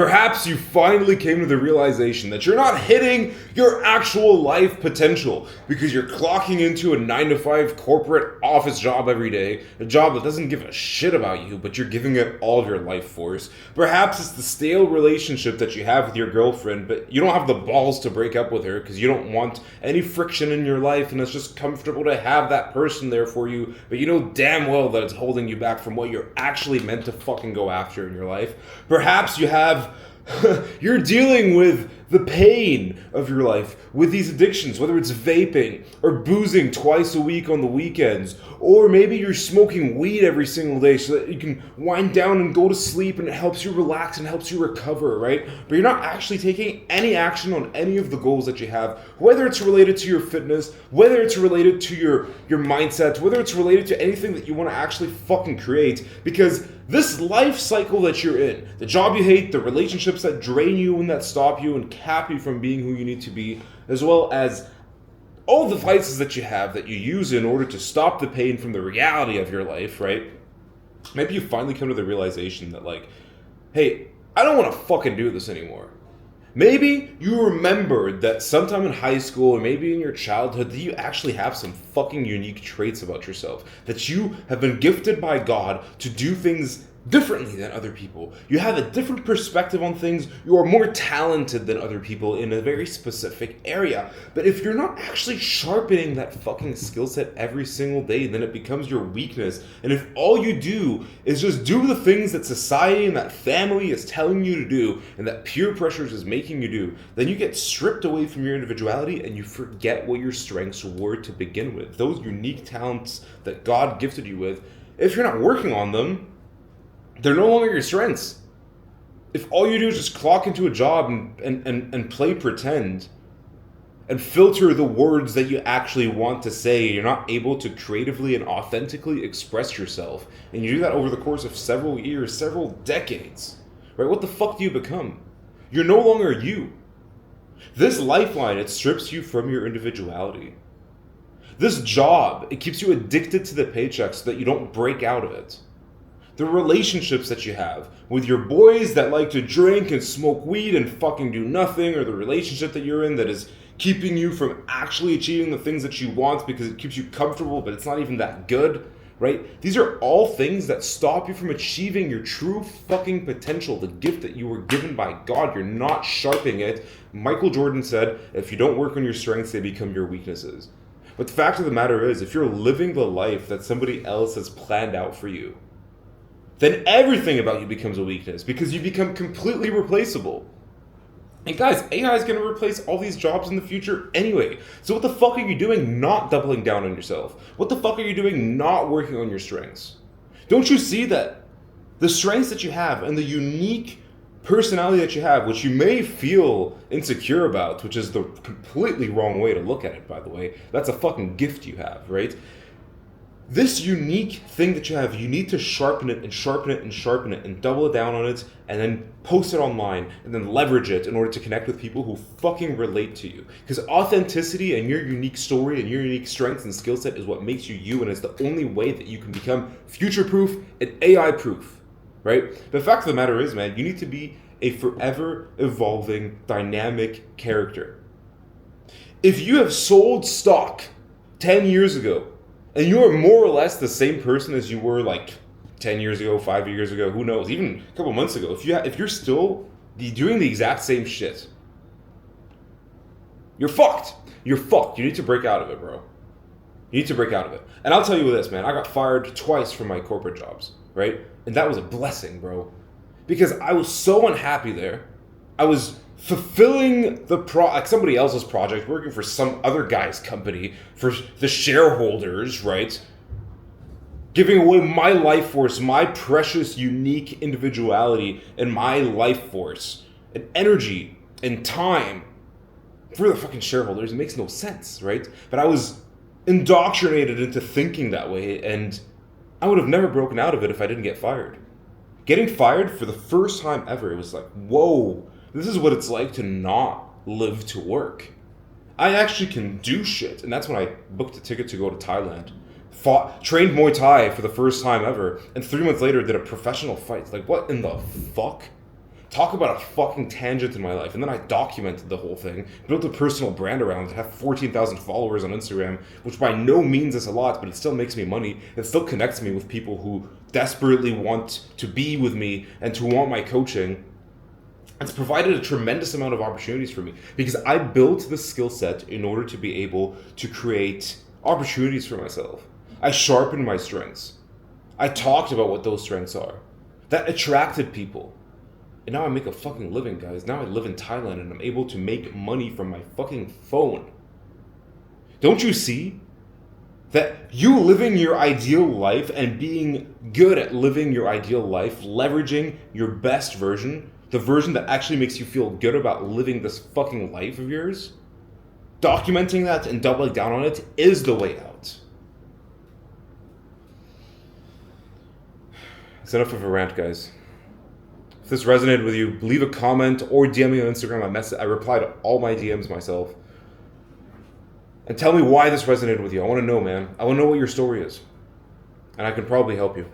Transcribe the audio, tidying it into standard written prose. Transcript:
Perhaps you finally came to the realization that you're not hitting your actual life potential because you're clocking into a 9 to 5 corporate office job every day, a job that doesn't give a shit about you, but you're giving it all of your life force. Perhaps it's the stale relationship that you have with your girlfriend, but you don't have the balls to break up with her because you don't want any friction in your life, and it's just comfortable to have that person there for you, but you know damn well that it's holding you back from what you're actually meant to fucking go after in your life. Perhaps you have you're dealing with the pain of your life with these addictions, whether it's vaping or boozing twice a week on the weekends, or maybe you're smoking weed every single day so that you can wind down and go to sleep and it helps you relax and helps you recover, right? But you're not actually taking any action on any of the goals that you have, whether it's related to your fitness, whether it's related to your mindset, whether it's related to anything that you want to actually fucking create, because this life cycle that you're in, the job you hate, the relationships that drain you and that stop you and cap you from being who you need to be, as well as all the vices that you have that you use in order to stop the pain from the reality of your life, right? Maybe you finally come to the realization that, like, hey, I don't want to fucking do this anymore. Maybe you remembered that sometime in high school or maybe in your childhood that you actually have some fucking unique traits about yourself. That you have been gifted by God to do things differently than other people. You have a different perspective on things. You are more talented than other people in a very specific area. But if you're not actually sharpening that fucking skill set every single day, then it becomes your weakness. And if all you do is just do the things that society and that family is telling you to do and that peer pressures is making you do, then you get stripped away from your individuality and you forget what your strengths were to begin with. Those unique talents that God gifted you with, if you're not working on them, they're no longer your strengths. If all you do is just clock into a job and play pretend and filter the words that you actually want to say, you're not able to creatively and authentically express yourself, and you do that over the course of several years, several decades, right? What the fuck do you become? You're no longer you. This lifeline, it strips you from your individuality. This job, it keeps you addicted to the paycheck so that you don't break out of it. The relationships that you have with your boys that like to drink and smoke weed and fucking do nothing, or the relationship that you're in that is keeping you from actually achieving the things that you want because it keeps you comfortable, but it's not even that good, right? These are all things that stop you from achieving your true fucking potential, the gift that you were given by God. You're not sharpening it. Michael Jordan said, if you don't work on your strengths, they become your weaknesses. But the fact of the matter is, if you're living the life that somebody else has planned out for you, then everything about you becomes a weakness because you become completely replaceable. And guys, AI is going to replace all these jobs in the future anyway. So what the fuck are you doing not doubling down on yourself? What the fuck are you doing not working on your strengths? Don't you see that the strengths that you have and the unique personality that you have, which you may feel insecure about, which is the completely wrong way to look at it, by the way. That's a fucking gift you have, right? This unique thing that you have, you need to sharpen it and sharpen it and sharpen it and double it down on it and then post it online and then leverage it in order to connect with people who fucking relate to you. Because authenticity and your unique story and your unique strengths and skill set is what makes you you, and it's the only way that you can become future-proof and AI-proof, right? But the fact of the matter is, man, you need to be a forever evolving, dynamic character. If you have sold stock 10 years ago, and you are more or less the same person as you were like 10 years ago, 5 years ago, who knows, even a couple months ago, if you're still doing the exact same shit, you're fucked. You're fucked. You need to break out of it, bro. You need to break out of it. And I'll tell you this, man. I got fired twice from my corporate jobs, right? And that was a blessing, bro. Because I was so unhappy there. I was fulfilling like somebody else's project, working for some other guy's company, for the shareholders, right? Giving away my life force, my precious, unique individuality, and my life force, and energy, and time for the fucking shareholders. It makes no sense, right? But I was indoctrinated into thinking that way, and I would have never broken out of it if I didn't get fired. Getting fired for the first time ever, it was like, whoa, this is what it's like to not live to work. I actually can do shit. And that's when I booked a ticket to go to Thailand. Trained Muay Thai for the first time ever. And 3 months later did a professional fight. Like, what in the fuck? talk about a fucking tangent in my life, and then I documented the whole thing, built a personal brand around it, have 14,000 followers on Instagram, which by no means is a lot, but it still makes me money. It still connects me with people who desperately want to be with me and to want my coaching. It's provided a tremendous amount of opportunities for me because I built this skill set in order to be able to create opportunities for myself. I sharpened my strengths. I talked about what those strengths are. That attracted people. And now I make a fucking living, guys. Now I live in Thailand and I'm able to make money from my fucking phone. Don't you see that you living your ideal life and being good at living your ideal life, leveraging your best version, the version that actually makes you feel good about living this fucking life of yours, documenting that and doubling down on it is the way out. It's enough of a rant, guys. If this resonated with you, leave a comment or DM me on Instagram. I reply to all my DMs myself. And tell me why this resonated with you. I want to know, man. I want to know what your story is. And I can probably help you.